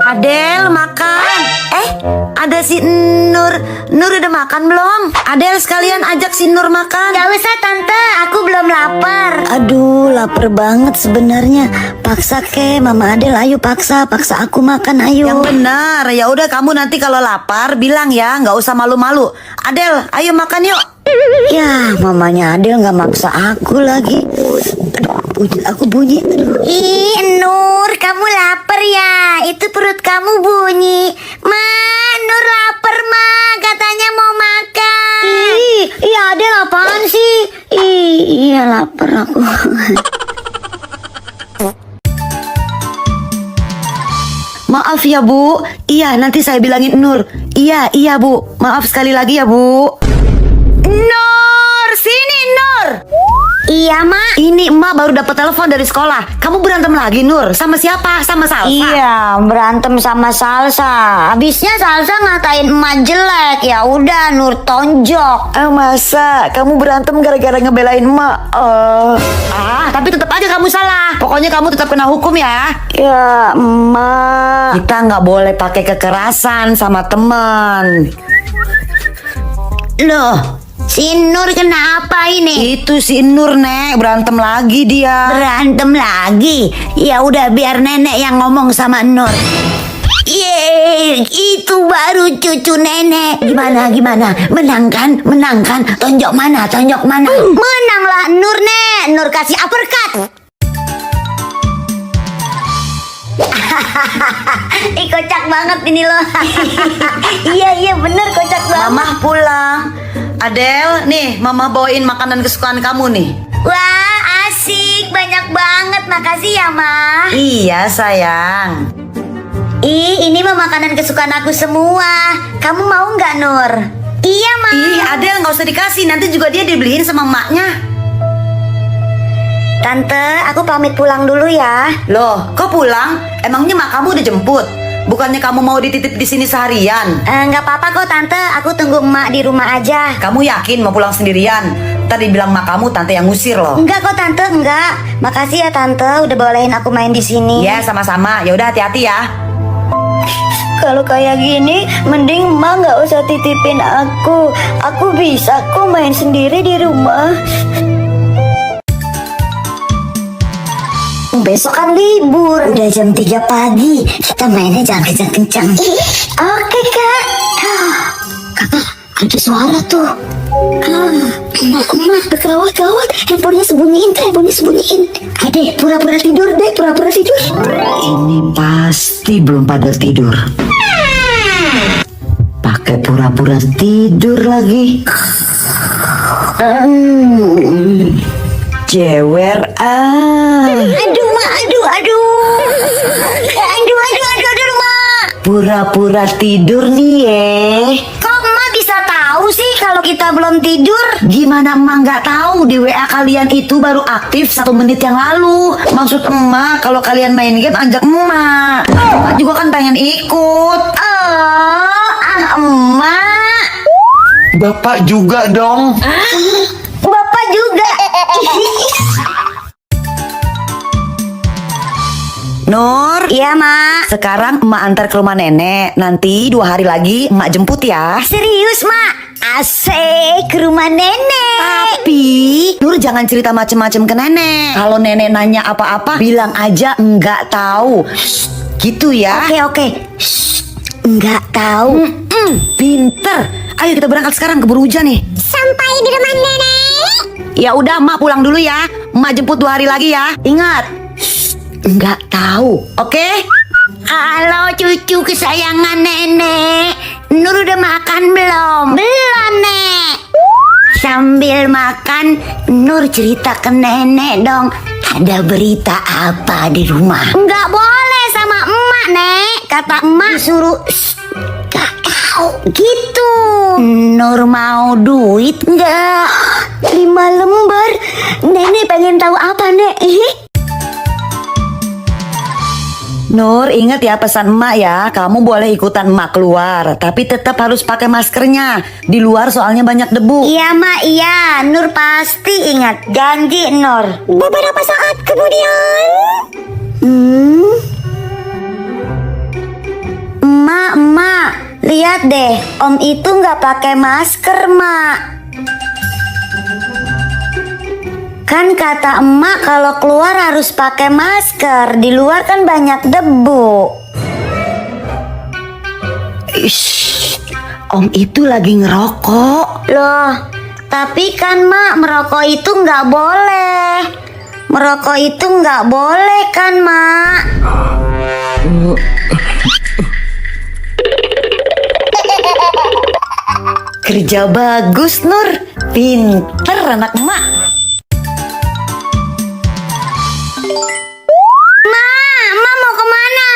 Adel makan. Ada si Nur. Nur udah makan belum? Adel sekalian ajak si Nur makan. Gak usah tante, aku belum lapar. Aduh, lapar banget sebenarnya. Paksa ke Mama Adel, ayo paksa aku makan, ayo. Yang benar. Ya udah, kamu nanti kalau lapar bilang ya, nggak usah malu-malu. Adel, ayo makan yuk. Ya, mamanya Adel nggak maksa aku lagi. Aduh, aku bunyi. Ih, Nur, kamu lapar ya? Itu perut kamu bunyi. Ma, Nur lapar, Ma. Katanya mau makan. Iya Adel, apaan sih? Iya lapar aku. Maaf ya Bu. Iya, nanti saya bilangin Nur. Iya Bu. Maaf sekali lagi ya Bu. Nur, sini Nur. Iya, Ma. Ini emak baru dapat telepon dari sekolah. Kamu berantem lagi Nur? Sama siapa? Sama Salsa? Iya, berantem sama Salsa. Habisnya Salsa ngatain emak jelek. Ya udah, Nur tonjok. Masa kamu berantem gara-gara ngebelain emak? Tapi tetap aja kamu salah. Pokoknya kamu tetap kena hukum ya. Ya emak, kita nggak boleh pakai kekerasan sama teman. Loh, si Nur kenapa ini? Itu si Nur, Nek, berantem lagi dia. Berantem lagi? Ya udah, biar nenek yang ngomong sama Nur. Yeay, itu baru cucu nenek. Gimana? Menang kan? Tonjok mana? Menanglah Nur, Nek. Nur kasih uppercut. Kocak banget ini loh. Iya bener, kocak banget. Mama pulang. Adel, nih Mama bawain makanan kesukaan kamu nih. Wah, asik, banyak banget. Makasih ya, Ma. Iya sayang. Ini mah makanan kesukaan aku semua. Kamu mau nggak, Nur? Iya, Ma. Adel nggak usah dikasih, nanti juga dia dibeliin sama emaknya. Tante, aku pamit pulang dulu ya. Loh, kok pulang? Emangnya mak kamu udah jemput? Bukannya kamu mau dititip di sini seharian? Nggak apa-apa kok, Tante. Aku tunggu emak di rumah aja. Kamu yakin mau pulang sendirian? Tadi bilang mak kamu tante yang ngusir loh. Enggak kok, Tante, enggak. Makasih ya, Tante, udah bolehin aku main di sini. Ya, sama-sama. Ya udah, hati-hati ya. Kalau kayak gini, mending emak nggak usah titipin aku. Aku bisa kok main sendiri di rumah. Besok kan libur. Udah jam 3 pagi. Kita mainnya jangan kencang-kencang. Oke, Kak. Kakak, ada suara tuh. Emak, gawat. Handphonenya sembunyiin. Adek, pura-pura tidur. Ini pasti belum pada tidur. Pakai pura-pura tidur lagi. Jewer Aduh, Mak. Pura-pura tidur nih ye. Kok Emak bisa tahu sih kalau kita belum tidur? Gimana emak nggak tahu di WA kalian itu baru aktif 1 menit yang lalu. Maksud emak kalau kalian main game ajak emak. Emak juga kan pengen ikut. Emak. Bapak juga dong. Bapak juga. Nur, Iya, Mak. sekarang emak antar ke rumah nenek. Nanti 2 hari lagi emak jemput ya. Serius, Mak? Asik, ke rumah nenek. Tapi Nur jangan cerita macem-macem ke nenek. Kalau nenek nanya apa-apa, bilang aja enggak tahu. Gitu ya. Oke. Enggak tahu. Pinter. Ayo kita berangkat sekarang, keburu hujan nih. Sampai di rumah nenek. Ya udah, emak pulang dulu ya. Emak jemput 2 hari lagi ya. Ingat, enggak tahu. Oke? Halo cucu kesayangan nenek. Nur udah makan belum? Belum, Nek. Sambil makan, Nur cerita ke nenek dong. Ada berita apa di rumah? Enggak boleh sama emak, Nek. Kata emak suruh gak tahu gitu. Nur mau duit enggak? 5 lembar. Nenek pengen tahu apa, Nek? Nur, ingat ya pesan emak ya. Kamu boleh ikutan emak keluar, tapi tetap harus pakai maskernya. Di luar soalnya banyak debu. Iya, Mak, iya. Nur pasti ingat. Janji, Nur. Beberapa saat kemudian. lihat deh, Om itu nggak pakai masker, Mak. Kan kata emak kalau keluar harus pakai masker. Di luar kan banyak debu. Ish, Om itu lagi ngerokok. Loh, tapi kan Mak, merokok itu nggak boleh. Merokok itu nggak boleh kan, Mak? Kerja bagus, Nur. Pinter anak emak. Mak mau kemana?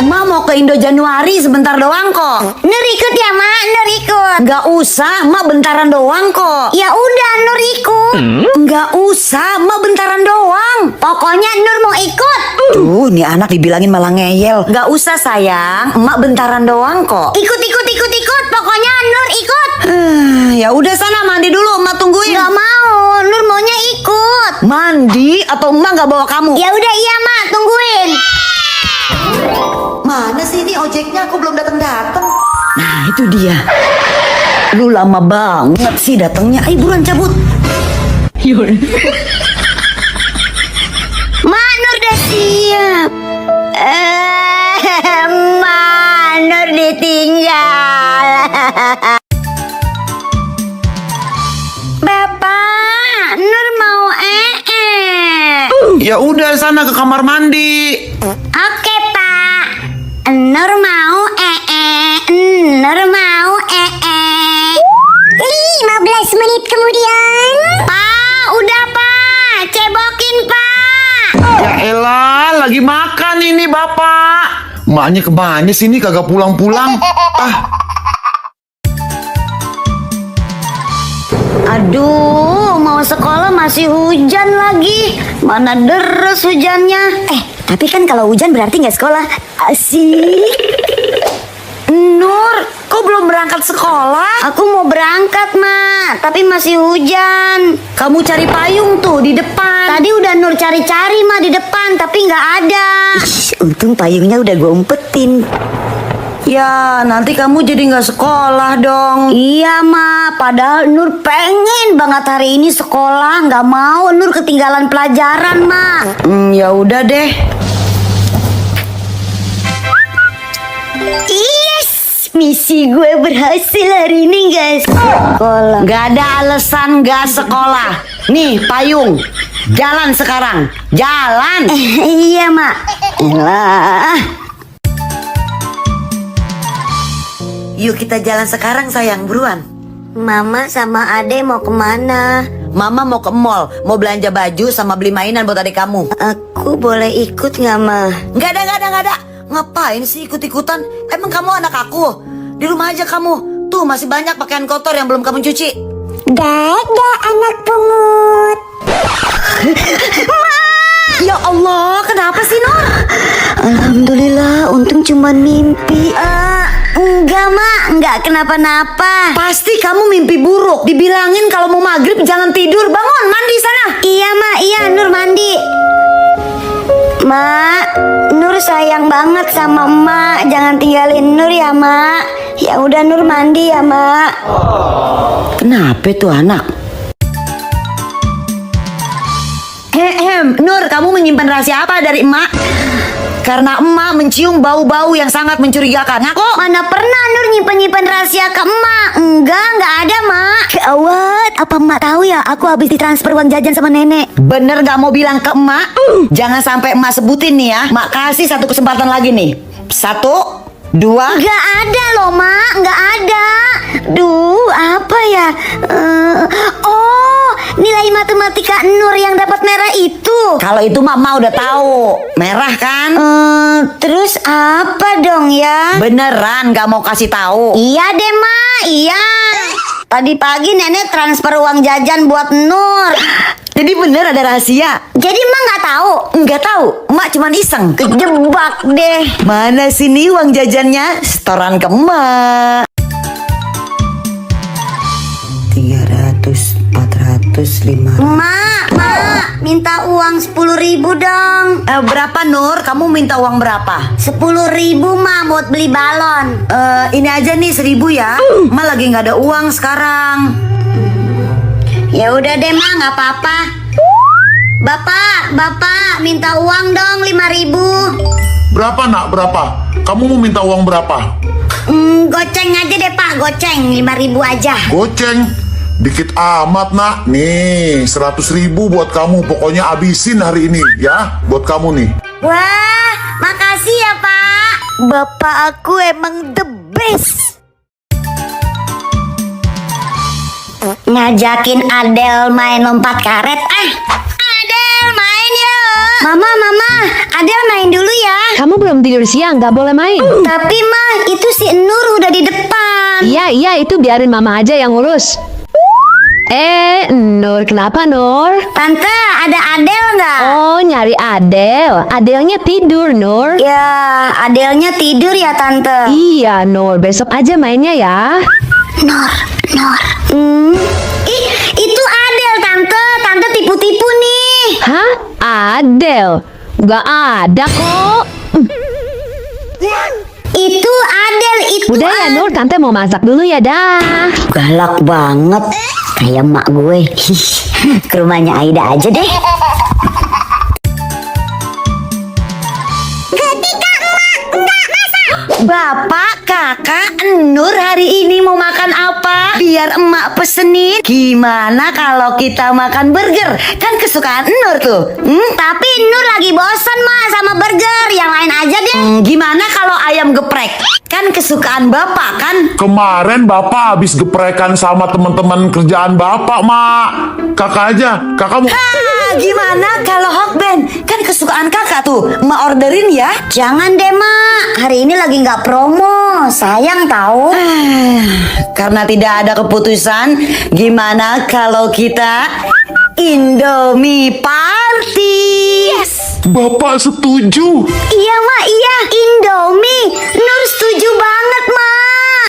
Emak mau ke Indo Januari sebentar doang kok. Nur ikut ya, Mak? Nur ikut. Nggak usah, emak bentaran doang kok. Ya udah, Nur ikut. Nggak usah, emak bentaran doang. Pokoknya Nur mau ikut. Tuh, nih anak dibilangin malah ngeyel. Nggak usah sayang, emak bentaran doang kok. Ikut. Pokoknya Nur ikut. Ya udah sana mandi dulu, emak tungguin. Nggak mau, Nur maunya ikut. Mandi atau emak nggak bawa kamu? Ya udah iya, Mak, tungguin. Mana sih ini ojeknya? Aku belum datang. Nah itu dia. Lu lama banget sih datangnya. Ayo buruan cabut. Mak, Nur udah siap. Mak, Nur ditinggal. Bapak, Nur mau Ya udah sana ke kamar mandi. Oke, Pak. Nur mau Nur mau 15 menit kemudian. Pak, udah, Pak. Cebokin, Pak. Ya elah, lagi makan ini bapak. Maknya kemana sih ini kagak pulang-pulang? Aduh, mau sekolah masih hujan lagi. Mana deres hujannya. Tapi kan kalau hujan berarti nggak sekolah. Asik. Nur, kok belum berangkat sekolah? Aku mau berangkat, Mak. Tapi masih hujan. Kamu cari payung tuh di depan. Tadi udah Nur cari-cari, Mak, di depan. Tapi nggak ada. Untung payungnya udah gue umpetin. Ya, nanti kamu jadi nggak sekolah dong. Iya, Mak. Padahal Nur pengen banget hari ini sekolah. Nggak mau Nur ketinggalan pelajaran, Mak. Ya udah deh. Yes, misi gue berhasil hari ini, guys. Sekolah. Nggak ada alasan nggak sekolah. Nih payung. Jalan sekarang. Jalan. Iya, Mak. Lah. Yuk kita jalan sekarang sayang, buruan. Mama sama Ade mau kemana? Mama mau ke mall, mau belanja baju sama beli mainan buat adik kamu. Aku boleh ikut nggak, Ma? Nggak ada. Ngapain sih ikut-ikutan? Emang kamu anak aku? Di rumah aja kamu. Tuh masih banyak pakaian kotor yang belum kamu cuci. Dadah, anak pungut. Ya Allah, kenapa sih Nur? Alhamdulillah, untung cuma mimpi. Enggak, Mak, enggak kenapa-napa. Pasti kamu mimpi buruk. Dibilangin kalau mau maghrib jangan tidur. Bangun, mandi sana. Iya, Mak, iya, Nur mandi. Mak, Nur sayang banget sama Emak. Jangan tinggalin Nur ya, Mak. Ya udah, Nur mandi ya, Mak. Kenapa tuh anak? Nur, kamu menyimpan rahasia apa dari emak? Karena emak mencium bau-bau yang sangat mencurigakan. Ngaku? Mana pernah Nur nyimpen-nyimpen rahasia ke Emak? Enggak ada, Mak. Gawat, apa Emak tahu ya? Aku habis ditransfer uang jajan sama nenek. Bener gak mau bilang ke emak? Jangan sampai emak sebutin nih ya. Emak kasih satu kesempatan lagi nih. 1, 2. Enggak ada loh, Mak. Enggak ada. Duh, apa ya? Nilai matematika Nur yang dapat merah itu. Kalau itu mama udah tahu. Merah kan? Terus apa dong ya? Beneran gak mau kasih tahu? Iya deh, Mak. Iya. Tadi pagi nenek transfer uang jajan buat Nur. Jadi bener ada rahasia? Jadi Mak nggak tahu? Nggak tahu, emak cuma iseng. Kejebak deh. Mana sini uang jajannya? Setoran ke emak. 300, 400, 500. Mak. minta uang 10.000 dong. Berapa Nur? Kamu minta uang berapa? 10.000 mah buat beli balon. Ini aja nih 1.000 ya. Ma lagi nggak ada uang sekarang. Ya udah deh mah, nggak apa-apa. Bapak minta uang dong 5.000. Berapa nak, berapa? Kamu mau minta uang berapa? Goceng aja deh Pak, goceng 5.000 aja. Goceng. Dikit amat nak. Nih 100.000 buat kamu. Pokoknya abisin hari ini ya. Buat kamu nih. Wah, makasih ya Pak. Bapak aku emang the best. Ngajakin Adel main lompat karet. Adel main yuk. Mama, Adel main dulu ya. Kamu belum tidur siang, gak boleh main. Tapi mah itu si Nur udah di depan. Iya, itu biarin mama aja yang ngurus. Nur, kenapa Nur? Tante, ada Adel nggak? Oh, nyari Adel. Adelnya tidur, Nur. Ya, Adelnya tidur ya Tante. Iya, Nur. Besok aja mainnya ya. Nur. Ih, itu Adel Tante. Tante tipu-tipu nih. Hah? Adel? Gak ada kok. Itu Adel itu. Udah ya Nur, Tante mau masak dulu ya dah. Galak banget. Kayak mak gue. Ke rumahnya Aida aja deh. Bapak, kakak, Nur hari ini mau makan apa? Biar emak pesenin. Gimana kalau kita makan burger? Kan kesukaan Nur tuh. Tapi Nur lagi bosen mah sama burger. Yang lain aja deh. Gimana kalau ayam geprek? Kan kesukaan bapak kan? Kemarin bapak habis geprekan sama teman-teman kerjaan bapak, mak. Kakak aja. Kakak mau... Gimana kalau hokben? Kan kesukaan kakak tuh. Emak orderin ya. Jangan deh mak. Hari ini lagi nggak promo. Sayang tahu. Karena tidak ada keputusan, gimana kalau kita Indomie Party? Yes. Bapak setuju. Iya mak, iya. Indomie. Nur setuju banget mak.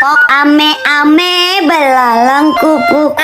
Pok ame-ame belalang kupu-kupu.